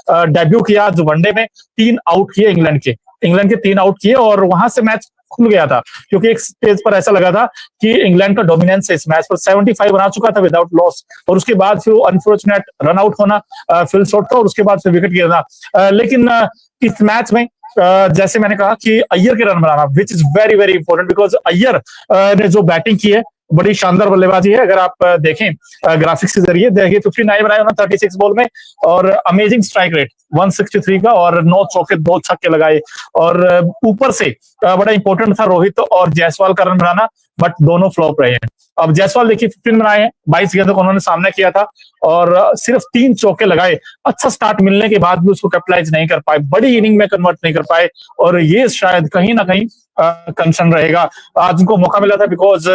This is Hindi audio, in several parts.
डेब्यू किया आज वनडे में, 3 आउट किए इंग्लैंड के 3 आउट किए और वहां से मैच खुल गया था, क्योंकि एक स्टेज पर ऐसा लगा था कि इंग्लैंड का डोमिनेंस है इस मैच पर, 75 बना चुका था विदाउट लॉस, और उसके बाद फिर वो अनफॉर्चुनेट रन आउट होना फिल शॉट का, और उसके बाद फिर विकेट गिरना। लेकिन इस मैच में जैसे मैंने कहा कि अय्यर के run banana which is very very important, because Iyer ने जो बैटिंग की है बड़ी शानदार बल्लेबाजी है। अगर आप देखें ग्राफिक्स के जरिए, देखिए 59 बनाए उन्होंने 36 बॉल में, और अमेजिंग स्ट्राइक रेट 163 का, और 9 चौके 2 छक्के लगाए। और ऊपर से बड़ा इंपॉर्टेंट था रोहित और जायसवाल का रन बनाना, बट दोनों फ्लॉप रहे हैं। अब जायसवाल देखिए 15 बनाए हैं, 22 गेंदों को उन्होंने सामना किया था और सिर्फ 3 चौके लगाए। अच्छा स्टार्ट मिलने के बाद भी उसको कैपिटलाइज नहीं कर पाए, बड़ी इनिंग में कन्वर्ट नहीं कर पाए, और ये शायद कहीं ना कहीं कंसर्न रहेगा। आज उनको मौका मिला था बिकॉज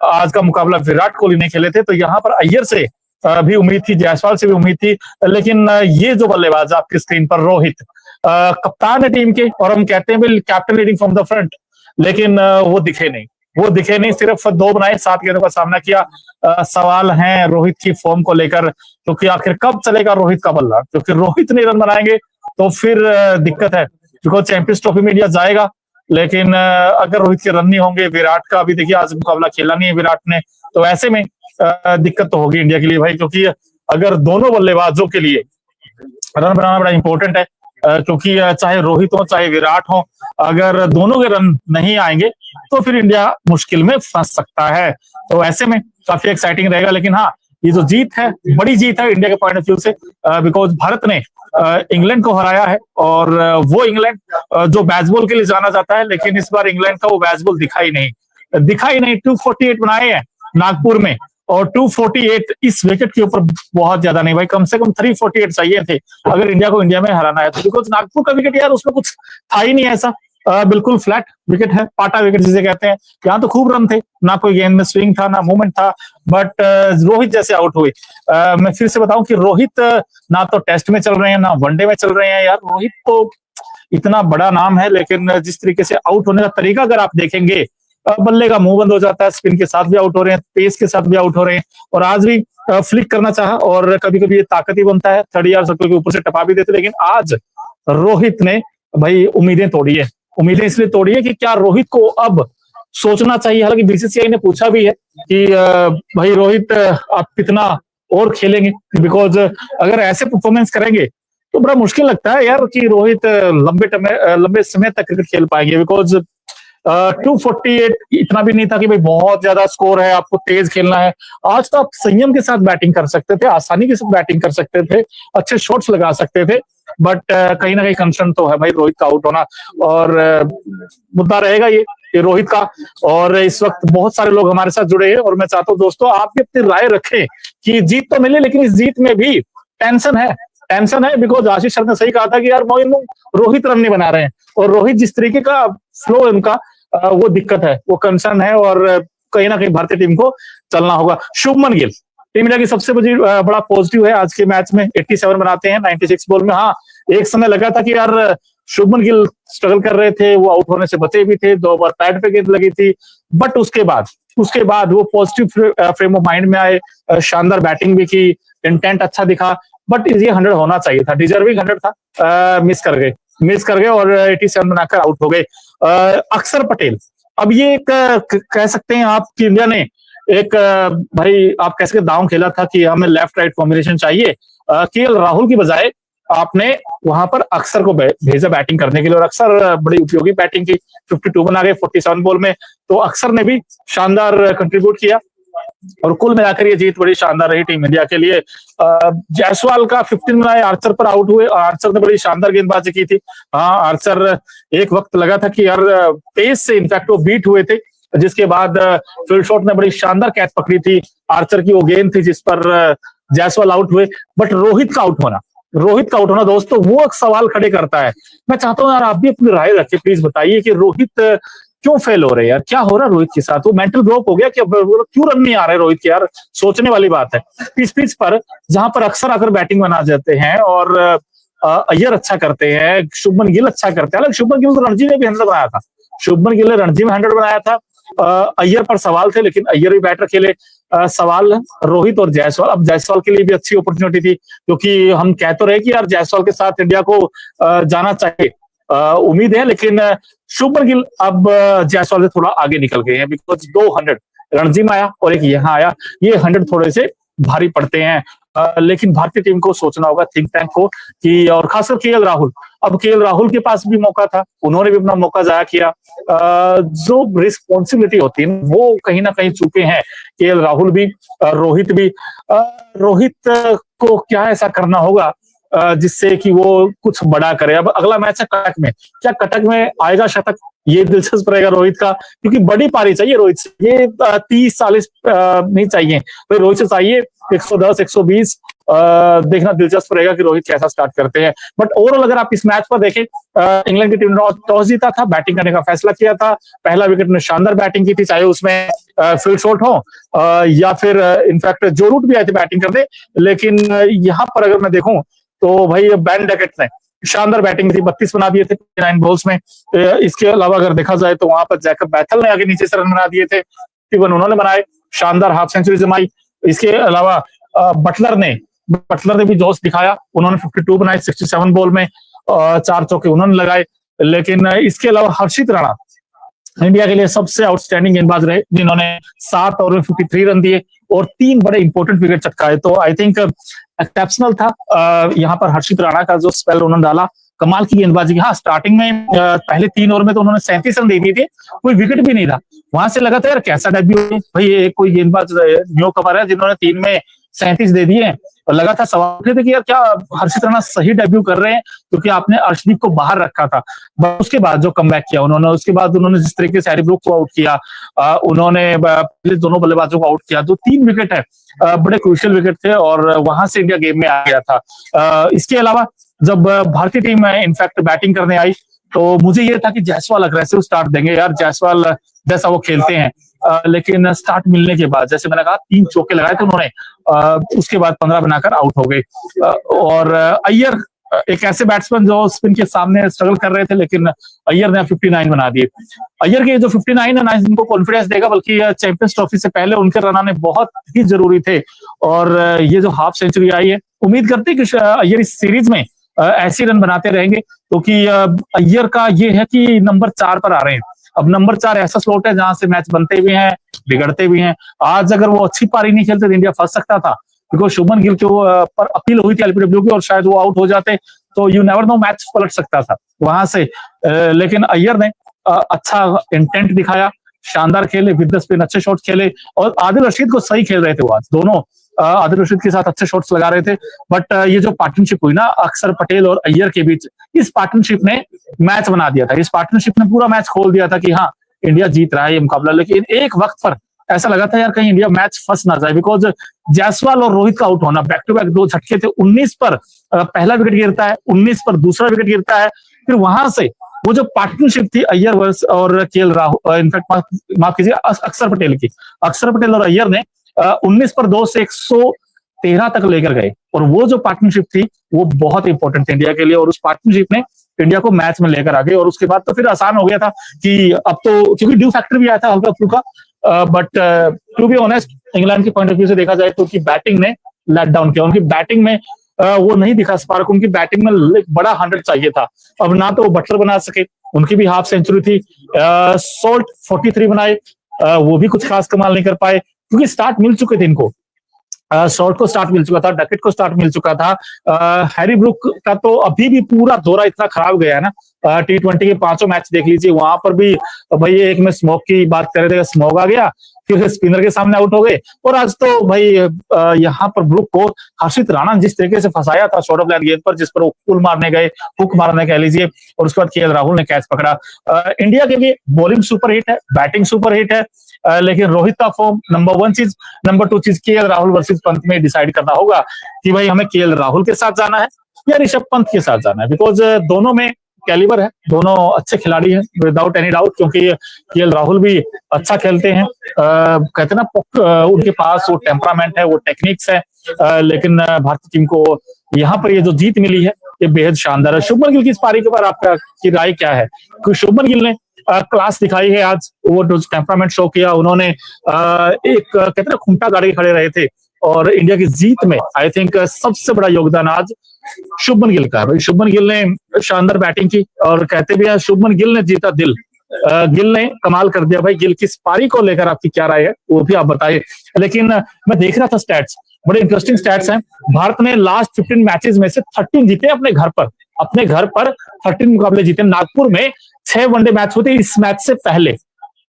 आज का मुकाबला विराट कोहली नहीं खेले थे, तो यहाँ पर अय्यर से भी उम्मीद थी, जायसवाल से भी उम्मीद थी, लेकिन ये जो बल्लेबाज आपकी स्क्रीन पर रोहित, कप्तान है टीम के, और हम कहते हैं captain leading from the front, लेकिन वो दिखे नहीं, सिर्फ 2 बनाए, 7 गेंदों का सामना किया। सवाल है रोहित की फॉर्म को लेकर, क्योंकि आखिर कब चलेगा रोहित का बल्ला, क्योंकि रोहित नहीं रन बनाएंगे तो फिर दिक्कत है, बिकॉज चैंपियंस ट्रॉफी में इंडिया जाएगा, लेकिन अगर रोहित के रन नहीं होंगे, विराट का अभी देखिए आज मुकाबला खेला नहीं है विराट ने, तो ऐसे में दिक्कत तो होगी इंडिया के लिए भाई, क्योंकि अगर दोनों बल्लेबाजों के लिए रन बनाना बड़ा इंपॉर्टेंट है, क्योंकि चाहे रोहित हो चाहे विराट हो, अगर दोनों के रन नहीं आएंगे तो फिर इंडिया मुश्किल में फंस सकता है। तो ऐसे में काफी एक्साइटिंग रहेगा, लेकिन हाँ, ये जो जीत है बड़ी जीत है इंडिया के पॉइंट ऑफ व्यू से, बिकॉज भारत ने इंग्लैंड को हराया है, और वो इंग्लैंड जो बैसबॉल के लिए जाना जाता है, लेकिन इस बार इंग्लैंड का वो बैसबॉल दिखा ही नहीं। 248 बनाए हैं नागपुर में, और 248 इस विकेट के ऊपर बहुत ज्यादा नहीं भाई, कम से कम 348 चाहिए थे अगर इंडिया को इंडिया में हराना है तो, बिकॉज नागपुर का विकेट यार उसमें कुछ था ही नहीं ऐसा, बिल्कुल फ्लैट विकेट है, पाटा विकेट जिसे कहते हैं। यहाँ तो खूब रन थे, ना कोई गेंद में स्विंग था ना मूवमेंट था, बट रोहित जैसे आउट हुए। मैं फिर से बताऊं कि रोहित ना तो टेस्ट में चल रहे हैं ना वनडे में चल रहे हैं यार, रोहित तो इतना बड़ा नाम है, लेकिन जिस तरीके से आउट होने का तरीका अगर आप देखेंगे, बल्ले का मुंह बंद हो जाता है, स्पिन के साथ भी आउट हो रहे हैं, पेस के साथ भी आउट हो रहे हैं, और आज भी फ्लिक करना चाहा, और कभी कभी ये ताकत ही बनता है, 30 यार्ड सर्कल के ऊपर से टपा भी देते, लेकिन आज रोहित ने भाई उम्मीदें तोड़ी है। उम्मीदें इसलिए तोड़ी है कि क्या रोहित को अब सोचना चाहिए, हालांकि बीसीसीआई ने पूछा भी है कि भाई रोहित आप कितना और खेलेंगे, बिकॉज अगर ऐसे परफॉर्मेंस करेंगे तो बड़ा मुश्किल लगता है यार कि रोहित लंबे समय तक क्रिकेट खेल पाएंगे, बिकॉज 248 इतना भी नहीं था कि भाई बहुत ज्यादा स्कोर है, आपको तेज खेलना है। आज तो आप संयम के साथ बैटिंग कर सकते थे, आसानी के साथ बैटिंग कर सकते थे, अच्छे शॉट्स लगा सकते थे, बट कहीं ना कहीं कंसर्न तो है भाई रोहित का आउट होना, और मुद्दा रहेगा ये रोहित का। और इस वक्त बहुत सारे लोग हमारे साथ जुड़े हैं, और मैं चाहता हूँ दोस्तों आप भी अपनी राय रखें कि जीत तो मिले, लेकिन इस जीत में भी टेंशन है, बिकॉज आशीष सर ने सही कहा था कि यार मोइन रोहित रन नहीं बना रहे हैं, और रोहित जिस तरीके का फ्लो है उनका, वो दिक्कत है, वो कंसर्न है, और कहीं ना कहीं भारतीय टीम को चलना होगा। शुभमन गिल टीम इंडिया की सबसे बड़ा पॉजिटिव है आज के मैच में, 87 बनाते हैं 96 बॉल में। हाँ, एक समय लगा था कि यार शुभमन गिल स्ट्रगल कर रहे थे, वो आउट होने से बचे भी थे, 2 बार पैड पे गेंद लगी थी, बट उसके बाद वो पॉजिटिव फ्रेम ऑफ माइंड में आए, शानदार बैटिंग भी की, इंटेंट अच्छा दिखा, बट ये 100 होना चाहिए था, डिजर्विंग 100 था, मिस कर गए और 87 बनाकर आउट हो गए। अक्षर पटेल, अब ये कह सकते हैं आप कि इंडिया ने एक भाई आप कैसे दांव खेला था कि हमें लेफ्ट राइट कॉम्बिनेशन चाहिए, केएल राहुल की बजाय आपने वहां पर अक्षर को भेजा बैटिंग करने के लिए, और अक्षर बड़ी उपयोगी बैटिंग की, 52 बना गए 47 बॉल में, तो अक्षर ने भी शानदार कंट्रीब्यूट किया, और कुल मिलाकर ये जीत बड़ी शानदार रही टीम इंडिया के लिए। जायसवाल का 15 बनाए, आर्चर पर आउट हुए, आर्चर ने बड़ी शानदार गेंदबाजी की थी। हाँ, आर्चर एक वक्त लगा था कि यार पेस से इनफैक्ट वो बीट हुए थे, जिसके बाद फिल शॉट ने बड़ी शानदार कैच पकड़ी थी, आर्चर की वो गेंद थी जिस पर जायसवाल आउट हुए। बट रोहित का आउट होना दोस्तों वो एक सवाल खड़े करता है। मैं चाहता हूँ यार आप भी अपनी राय रखें, प्लीज बताइए कि रोहित क्यों फेल हो रहे हैं यार, क्या हो रहा है रोहित के साथ, वो मेंटल ब्लॉक हो गया क्या, क्यों रन नहीं आ रहे रोहित के यार, सोचने वाली बात है। इस पिच पर जहां पर अक्सर आकर बैटिंग बना जाते हैं, और अय्यर अच्छा करते हैं, शुभमन गिल अच्छा करते हैं, शुभमन गिल तो रणजी में भी 100 बनाया था, शुभमन गिल ने रणजी में 100 बनाया था, अय्यर पर सवाल थे, लेकिन अय्यर भी बैटर खेले, सवाल रोहित और जायसवाल। अब जायसवाल के लिए भी अच्छी अपॉर्चुनिटी थी, क्योंकि हम कह तो रहे कि यार जायसवाल के साथ इंडिया को जाना चाहिए, उम्मीद है, लेकिन शुभमन गिल अब जायसवाल से थोड़ा आगे निकल गए हैं, बिकॉज 200 रणजी में आया और एक यहाँ आया, ये 100 थोड़े से भारी पड़ते हैं। लेकिन भारतीय टीम को सोचना होगा, थिंक टैंक को, कि और खासकर केएल राहुल, अब केएल राहुल के पास भी मौका था, उन्होंने भी अपना मौका जाया किया। जो रिस्पॉन्सिबिलिटी होती है वो कहीं ना कहीं चूके हैं केएल राहुल भी, रोहित भी। रोहित को क्या ऐसा करना होगा जिससे कि वो कुछ बड़ा करे। अब अगला मैच है कटक में, क्या कटक में आएगा शतक, ये दिलचस्प रहेगा रोहित का, क्योंकि बड़ी पारी चाहिए रोहित से, ये 30-40 नहीं चाहिए, तो रोहित से चाहिए 110-120। देखना दिलचस्प रहेगा कि रोहित कैसा स्टार्ट करते हैं। बट ओवरऑल अगर आप इस मैच पर देखें, इंग्लैंड की टीम ने टॉस जीता था, बैटिंग करने का फैसला किया था, पहला विकेट में शानदार बैटिंग की थी, चाहे उसमें फील्ड शॉट हो या फिर इनफैक्ट जो रूट भी आए थे बैटिंग करने। लेकिन यहाँ पर अगर मैं देखूं तो भाई बेन डकेट ने शानदार बैटिंग थी, 32 बना दिए थे 9 बॉल्स में। इसके अलावा अगर देखा जाए तो वहां पर जैकब बैथल ने आगे नीचे से रन बना दिए थे, इवन उन्होंने बनाए, शानदार हाफ सेंचुरी जमाई। इसके अलावा बटलर ने भी जोश दिखाया, उन्होंने 52 बनाए 67 बॉल में, 4 चौके उन्होंने लगाए। लेकिन इसके अलावा हर्षित राणा इंडिया के लिए सबसे आउटस्टैंडिंग गेंदबाज रहे, जिन्होंने 7 ओवर में 53 रन दिए और 3 बड़े इंपॉर्टेंट विकेट चटकाए। तो आई थिंक एक्सेप्शनल था यहाँ पर हर्षित राणा का जो स्पेल उन्होंने डाला, कमाल की गेंदबाजी। हाँ, स्टार्टिंग में पहले 3 ओवर में तो उन्होंने 37 रन दे दिए थे, कोई विकेट भी नहीं था, वहां से लगा था यार कैसा डेब्यू भाई, ये कोई गेंदबाज न्यू कमर है जिन्होंने 3 में 37 दे दिए, और लगा था सवाल उठे थे कि यार क्या हर्षित राणा सही डेब्यू कर रहे हैं, क्योंकि आपने अर्शदीप को बाहर रखा था। बट उसके बाद जो कमबैक किया उन्होंने, उसके बाद उन्होंने जिस तरीके से हैरी ब्रूक को आउट किया, उन्होंने पहले दोनों बल्लेबाजों को आउट किया, जो 3 विकेट है बड़े क्रूशियल विकेट थे, और वहां से इंडिया गेम में आ गया था। इसके अलावा जब भारतीय टीम इनफैक्ट बैटिंग करने आई तो मुझे ये था कि जायसवाल अग्रेसिव स्टार्ट देंगे यार, जायसवाल जैसा वो खेलते हैं। लेकिन स्टार्ट मिलने के बाद जैसे मैंने कहा 3 चौके लगाए थे उन्होंने, उसके बाद 15 बनाकर आउट हो गए। और अय्यर एक ऐसे बैट्समैन जो स्पिन के सामने स्ट्रगल कर रहे थे, लेकिन अय्यर ने 59 बना दिए। अय्यर के जो 59 है ना, इनको कॉन्फिडेंस देगा, बल्कि चैंपियंस ट्रॉफी से पहले उनके रन आने बहुत ही जरूरी थे, और ये जो हाफ सेंचुरी आई है, उम्मीद करते हैं कि अय्यर इस सीरीज में ऐसे रन बनाते रहेंगे, क्योंकि अय्यर का ये है कि नंबर 4 पर आ रहे हैं। अब नंबर 4 ऐसा स्लॉट है जहां से मैच बनते भी हैं, बिगड़ते भी हैं। आज अगर वो अच्छी पारी नहीं खेलते तो इंडिया फंस सकता था, बिकॉज शुभमन गिल के पर अपील हुई थी एलबीडब्ल्यू की, और शायद वो आउट हो जाते तो यू नेवर नो, मैच पलट सकता था वहां से। लेकिन अय्यर ने अच्छा इंटेंट दिखाया, शानदार खेले, विद द स्पिन अच्छे शॉट खेले, और आदिल रशीद को सही खेल रहे थे वो आज, दोनों आदिल रशीद के साथ अच्छे शॉट्स लगा रहे थे। बट ये जो पार्टनरशिप हुई ना अक्षर पटेल और अय्यर के बीच, इस पार्टनरशिप ने मैच बना दिया था, इस पार्टनरशिप ने पूरा मैच खोल दिया था कि हाँ इंडिया जीत रहा है ये मुकाबला। लेकिन एक वक्त पर ऐसा लगा था यार कहीं इंडिया मैच फंस ना जाए, बिकॉज जायसवाल और रोहित का आउट होना, बैक टू बैक 2 झटके थे, 19 पर पहला विकेट गिरता है, 19 पर दूसरा विकेट गिरता है, फिर वहां से वो जो पार्टनरशिप थी अय्यर और केएल राहुल, इनफैक्ट माफ कीजिए अक्षर पटेल की, अक्षर पटेल और अय्यर ने 19 पर 2 से 113 तक लेकर गए, और वो जो पार्टनरशिप थी वो बहुत इंपॉर्टेंट थी इंडिया के लिए, और उस पार्टनरशिप ने इंडिया को मैच में लेकर आ गई। और उसके बाद तो फिर आसान हो गया था कि अब तो, क्योंकि ड्यू फैक्टर भी आया था हल्का फुल्का, but to be honest England के पॉइंट ऑफ व्यू से देखा जाए तो उनकी बैटिंग ने लेट डाउन किया, उनकी बैटिंग में वो नहीं दिखा स्पार्क, उनकी बैटिंग में बड़ा 100 चाहिए था। अब ना तो वो बटलर बना सके, उनकी भी हाफ सेंचुरी थी, सोल्ट 43 बनाए, वो भी कुछ खास कमाल नहीं कर पाए, क्योंकि स्टार्ट मिल चुके थे इनको, शॉर्ट को स्टार्ट मिल चुका था, डकेट को स्टार्ट मिल चुका था। हैरी ब्रूक का तो अभी भी पूरा दौरा इतना खराब गया है ना, T20 के 5 मैच देख लीजिए, वहां पर भी भाई एक में स्मोक की बात कर रहे थे, स्मोक आ गया, फिर स्पिनर के सामने आउट हो गए, और आज तो भाई यहाँ पर ब्रूक को हर्षित राणा जिस तरीके से फंसाया था शॉर्ट ऑफ लाइन गेंद पर, जिस पर वो पुल मारने गए, हुक मारने कह लीजिए, और उसके बाद केएल राहुल ने कैच पकड़ा। इंडिया के लिए बॉलिंग सुपर हिट है, बैटिंग सुपर हिट है, लेकिन रोहित का फॉर्म नंबर 1 चीज, नंबर 2 चीज केएल राहुल वर्सेस पंत में डिसाइड करना होगा कि भाई हमें केएल राहुल के साथ जाना है या ऋषभ पंत के साथ जाना है, बिकॉज दोनों में कैलिबर है, दोनों अच्छे खिलाड़ी हैं विदाउट एनी डाउट, क्योंकि केएल राहुल भी अच्छा खेलते हैं, कहते हैं ना उनके पास वो टेम्परामेंट है, वो टेक्निक्स है, लेकिन भारतीय टीम को यहाँ पर ये जो जीत मिली है ये बेहद शानदार है। शुभमन गिल की इस पारी के बाद आपका की राय क्या है? क्योंकि शुभमन गिल ने क्लास दिखाई है आज, वो टेम्परामेंट शो किया उन्होंने। एक कहते हैं खूंटा गाड़ के खड़े रहे थे, और इंडिया की जीत में आई थिंक सबसे बड़ा योगदान आज शुभमन गिल का है। भाई शुभमन गिल ने शानदार बैटिंग की, और कहते भी है शुभमन गिल ने जीता दिल। गिल ने कमाल कर दिया भाई। गिल की पारी को लेकर आपकी क्या राय है, वो भी आप बताइए। लेकिन मैं देख रहा था स्टैट्स, बड़े इंटरेस्टिंग स्टैट्स हैं। भारत ने लास्ट 15 मैचेस में से 13 जीते अपने घर पर। अपने घर पर 13 मुकाबले जीते। नागपुर में 6 वनडे मैच होते इस मैच से पहले,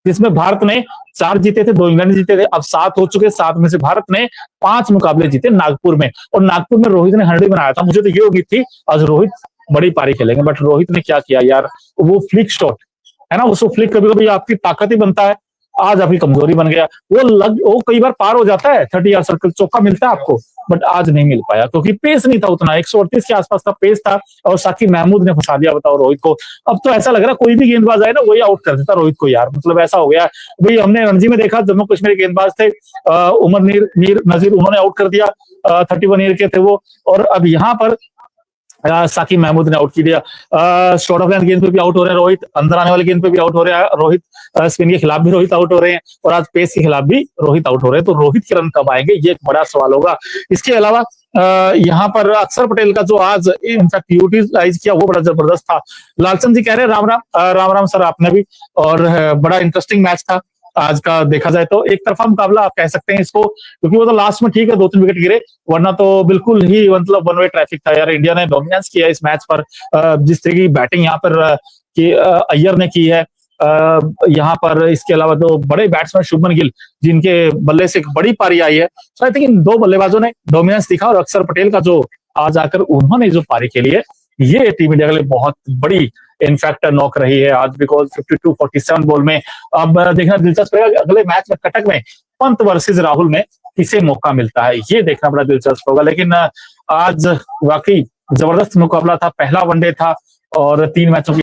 जिसमें भारत ने 4 जीते थे, 2 इंग्लैंड ने जीते थे। अब 7 हो चुके, 7 में से भारत ने 5 मुकाबले जीते नागपुर में। और नागपुर में रोहित ने 100 बनाया था। मुझे तो ये उम्मीद थी आज रोहित बड़ी पारी खेलेंगे, बट रोहित ने क्या किया यार, वो फ्लिक शॉट है ना, उसको फ्लिक कभी कभी आपकी ताकत ही बनता है, आज आपकी कमजोरी बन गया। वो कई बार पार हो जाता है, 30 यार्ड सर्कल चौका मिलता है आपको, बट आज नहीं मिल पाया क्योंकि पेस नहीं था उतना। 138 के आसपास का पेस था, और साकिब महमूद ने फंसा दिया, बताओ रोहित को। अब तो ऐसा लग रहा है कोई भी गेंदबाज आए ना वही आउट कर देता रोहित को यार, मतलब ऐसा हो गया भाई। हमने रणजी में देखा, जम्मू कश्मीर के गेंदबाज थे उमर मीर नजीर, उन्होंने आउट कर दिया, 31 ईयर के थे वो। और अब यहाँ पर साकिब महमूद ने आउट किया। शॉर्ट ऑफ लाइन गेंद पे भी आउट हो रहे हैं रोहित, अंदर आने वाले गेंद पे भी आउट हो रहे हैं रोहित। स्पिन के खिलाफ भी रोहित आउट हो रहे हैं, और आज पेस के खिलाफ भी रोहित आउट हो रहे हैं। तो रोहित के रन कब आएंगे, ये एक बड़ा सवाल होगा। इसके अलावा यहाँ पर अक्षर पटेल का जो आज इनफैक्ट यूटिलाइज किया वो बड़ा जबरदस्त था। लालचंद जी कह रहे हैं राम राम। राम राम सर आपने भी, और बड़ा इंटरेस्टिंग मैच था आज का। देखा जाए तो एक तरफा मुकाबला आप कह सकते हैं इसको, क्योंकि वो तो लास्ट में ठीक है 2-3 विकेट गिरे, वरना तो बिल्कुल ही मतलब वन वे ट्रैफिक था यार। इंडिया ने डोमिनेंस किया इस मैच पर। जिस तरह की बैटिंग यहाँ पर अय्यर ने की है यहाँ पर, इसके अलावा जो बड़े बैट्समैन शुभमन गिल जिनके बल्ले से एक बड़ी पारी आई है, तो आई थिंक इन 2 बल्लेबाजों ने डोमिनेंस दिखा। और अक्षर पटेल का जो आज आकर उन्होंने जो पारी खेली है, ये टीम इंडिया के लिए बहुत बड़ी इनफैक्ट नॉक रही है आज, बिकॉज 52-47 बॉल में। अब देखना दिलचस्प रहेगा अगले मैच में कटक में पंत वर्सेस राहुल में किसे मौका मिलता है, ये देखना बड़ा दिलचस्प होगा। लेकिन आज वाकई जबरदस्त मुकाबला था, पहला वनडे था, और 3 मैचों की